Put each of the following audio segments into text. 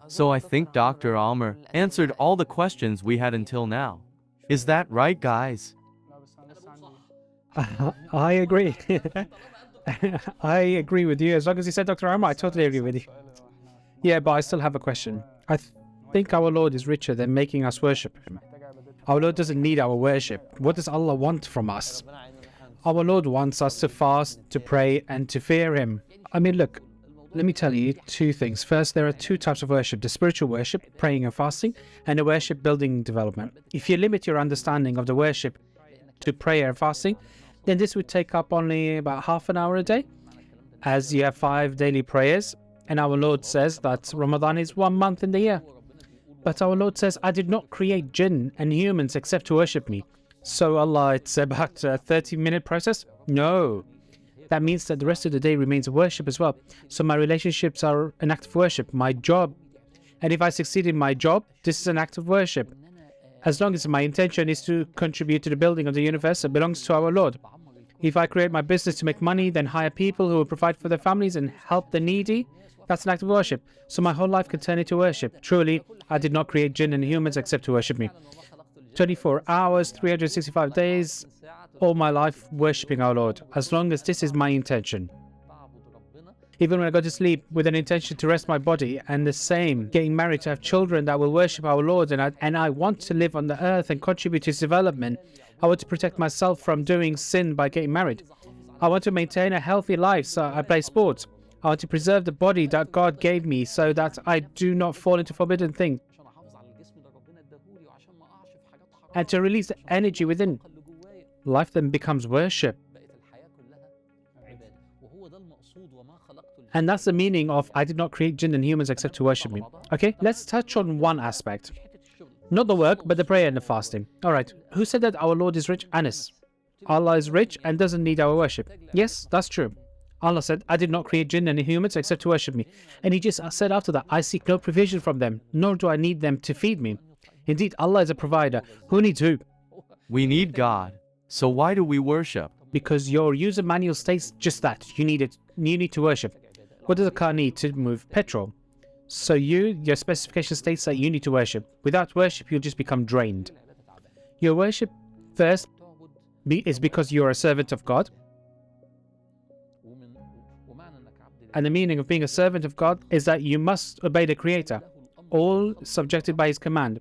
So I think Dr. Amr answered all the questions we had until now. Is that right, guys? I agree. I agree with you. As long as you said Dr. Amr, I totally agree with you. Yeah, but I still have a question. I think our Lord is richer than making us worship Him. Our Lord doesn't need our worship. What does Allah want from us? Our Lord wants us to fast, to pray, and to fear Him. I mean, look, let me tell you two things. First, there are two types of worship: the spiritual worship, praying and fasting, and the worship building development. If you limit your understanding of the worship to prayer and fasting, then this would take up only about half an hour a day, as you have 5 daily prayers. And our Lord says that Ramadan is 1 month in the year. But our Lord says, I did not create jinn and humans except to worship me. So Allah, it's about a 30-minute process? No. That means that the rest of the day remains worship as well. So my relationships are an act of worship, my job. And if I succeed in my job, this is an act of worship. As long as my intention is to contribute to the building of the universe, it belongs to our Lord. If I create my business to make money, then hire people who will provide for their families and help the needy, that's an act of worship. So my whole life can turn into worship. Truly, I did not create jinn and humans except to worship me. 24 hours, 365 days, all my life worshipping our Lord, as long as this is my intention. Even when I go to sleep with an intention to rest my body, and the same, getting married to have children that will worship our Lord, and I want to live on the earth and contribute to His development. I want to protect myself from doing sin by getting married. I want to maintain a healthy life, so I play sports. I want to preserve the body that God gave me so that I do not fall into forbidden things. And to release the energy within. Life then becomes worship. And that's the meaning of I did not create jinn and humans except to worship me. Okay, let's touch on one aspect. Not the work, but the prayer and the fasting. Alright, who said that our Lord is rich? Anas. Allah is rich and doesn't need our worship. Yes, that's true. Allah said, I did not create jinn and humans except to worship me. And He just said after that, I seek no provision from them, nor do I need them to feed me. Indeed, Allah is a provider. Who needs who? We need God. So why do we worship? Because your user manual states just that. You need it. You need to worship. What does a car need to move? Petrol. So your specification states that you need to worship. Without worship, you'll just become drained. Your worship first is because you're a servant of God. And the meaning of being a servant of God is that you must obey the Creator, all subjected by His command.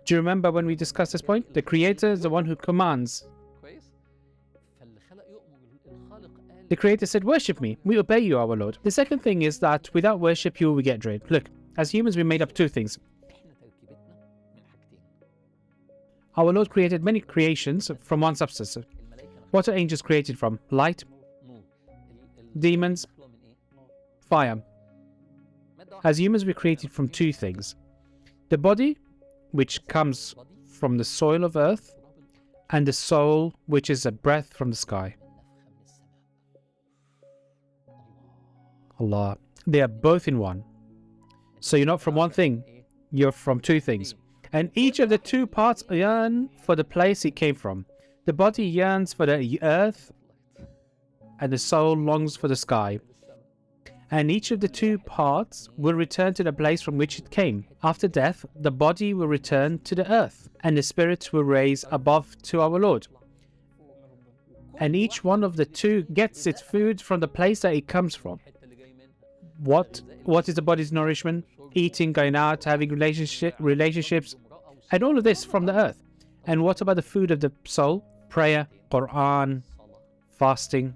Do you remember when we discussed this point? The Creator is the one who commands. The Creator said, worship me. We obey you, our Lord. The second thing is that without worship, you will get drained. Look, as humans, we made up two things. Our Lord created many creations from one substance. What are angels created from? Light, demons, fire. As humans, we're created from two things. The body, which comes from the soil of earth, and the soul, which is a breath from the sky. Allah. They are both in one. So you're not from one thing, you're from two things. And each of the two parts yearn for the place it came from. The body yearns for the earth, and the soul longs for the sky. And each of the two parts will return to the place from which it came. After death, the body will return to the earth, and the spirit will raise above to our Lord. And each one of the two gets its food from the place that it comes from. What is the body's nourishment? Eating, going out, having relationships, and all of this from the earth. And what about the food of the soul? Prayer, Quran, fasting.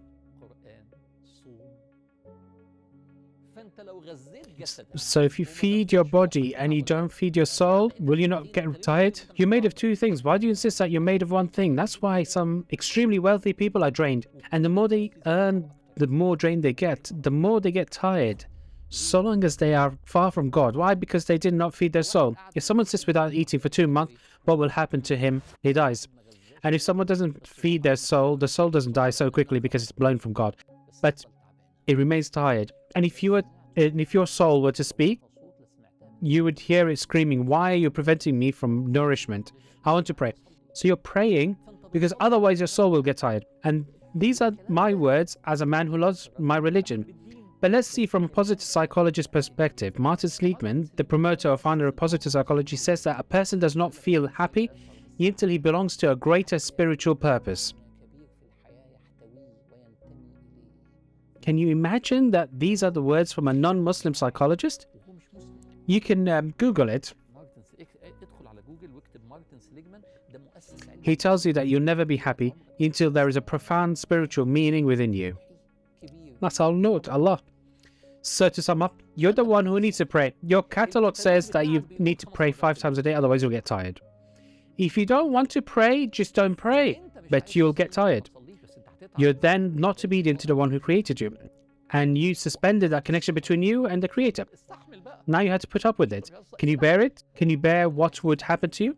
So if you feed your body and you don't feed your soul, will you not get tired? You're made of two things. Why do you insist that you're made of one thing? That's why some extremely wealthy people are drained. And the more they earn, the more drained they get. The more they get tired. So long as they are far from God. Why? Because they did not feed their soul. If someone sits without eating for 2 months, what will happen to him? He dies. And if someone doesn't feed their soul, the soul doesn't die so quickly because it's blown from God. But it remains tired. And if your soul were to speak, you would hear it screaming, why are you preventing me from nourishment? I want to pray. So you're praying because otherwise your soul will get tired. And these are my words as a man who loves my religion. But let's see from a positive psychologist perspective. Martin Seligman, the promoter or founder of positive psychology, says that a person does not feel happy until he belongs to a greater spiritual purpose. Can you imagine that these are the words from a non-Muslim psychologist? You can Google it. He tells you that you'll never be happy until there is a profound spiritual meaning within you. That's our Lord, Allah. So to sum up, you're the one who needs to pray. Your catalog says that you need to pray 5 times a day, otherwise you'll get tired. If you don't want to pray, just don't pray, but you'll get tired. You're then not obedient to the one who created you, and you suspended that connection between you and the Creator. Now you had to put up with it. Can you bear it? Can you bear what would happen to you?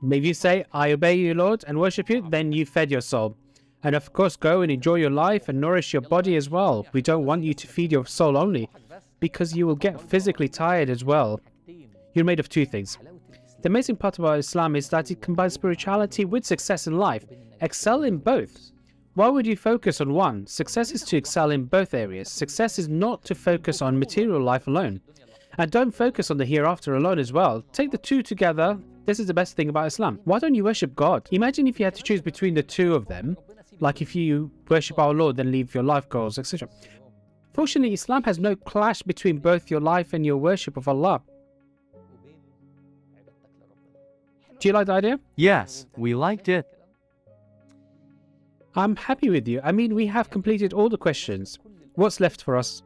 Maybe you say, I obey you, Lord, and worship you, then you fed your soul. And of course, go and enjoy your life and nourish your body as well. We don't want you to feed your soul only, because you will get physically tired as well. You're made of 2 things. The amazing part about Islam is that it combines spirituality with success in life. Excel in both. Why would you focus on one? Success is to excel in both areas. Success is not to focus on material life alone. And don't focus on the hereafter alone as well. Take the 2 together. This is the best thing about Islam. Why don't you worship God? Imagine if you had to choose between the 2 of them. Like if you worship our Lord, then leave your life goals, etc. Fortunately, Islam has no clash between both your life and your worship of Allah. Do you like the idea? Yes, we liked it. I'm happy with you. I mean, we have completed all the questions. What's left for us?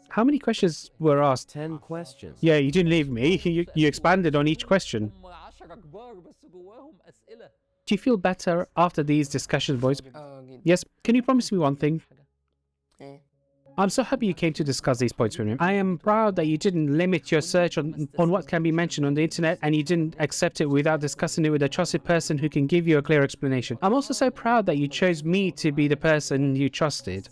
How many questions were asked? 10 questions. Yeah, you didn't leave me. You expanded on each question. Do you feel better after these discussions, boys? Yes. Can you promise me one thing? I'm so happy you came to discuss these points with me. I am proud that you didn't limit your search on what can be mentioned on the internet, and you didn't accept it without discussing it with a trusted person who can give you a clear explanation. I'm also so proud that you chose me to be the person you trusted.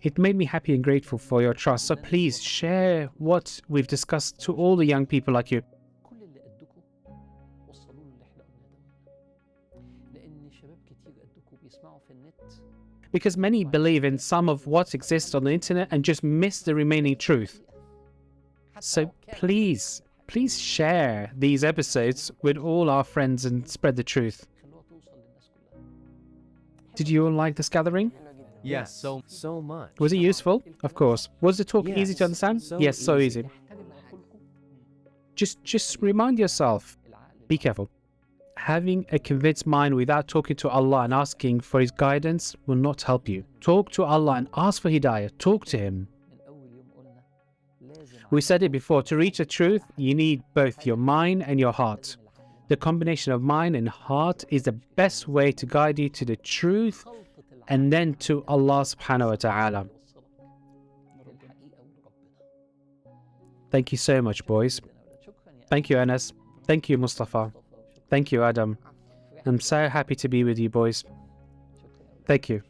It made me happy and grateful for your trust. So please share what we've discussed to all the young people like you. Because many believe in some of what exists on the internet and just miss the remaining truth. So please share these episodes with all our friends and spread the truth. Did you all like this gathering? Yes, So much. Was it useful? Of course. Was the talk easy to understand? Yes, so easy. Just remind yourself, be careful. Having a convinced mind without talking to Allah and asking for His guidance will not help you. Talk to Allah and ask for Hidayah. Talk to Him. We said it before, to reach the truth, you need both your mind and your heart. The combination of mind and heart is the best way to guide you to the truth and then to Allah subhanahu wa ta'ala. Thank you so much, boys. Thank you, Anas. Thank you, Mustafa. Thank you, Adam. I'm so happy to be with you, boys. Thank you.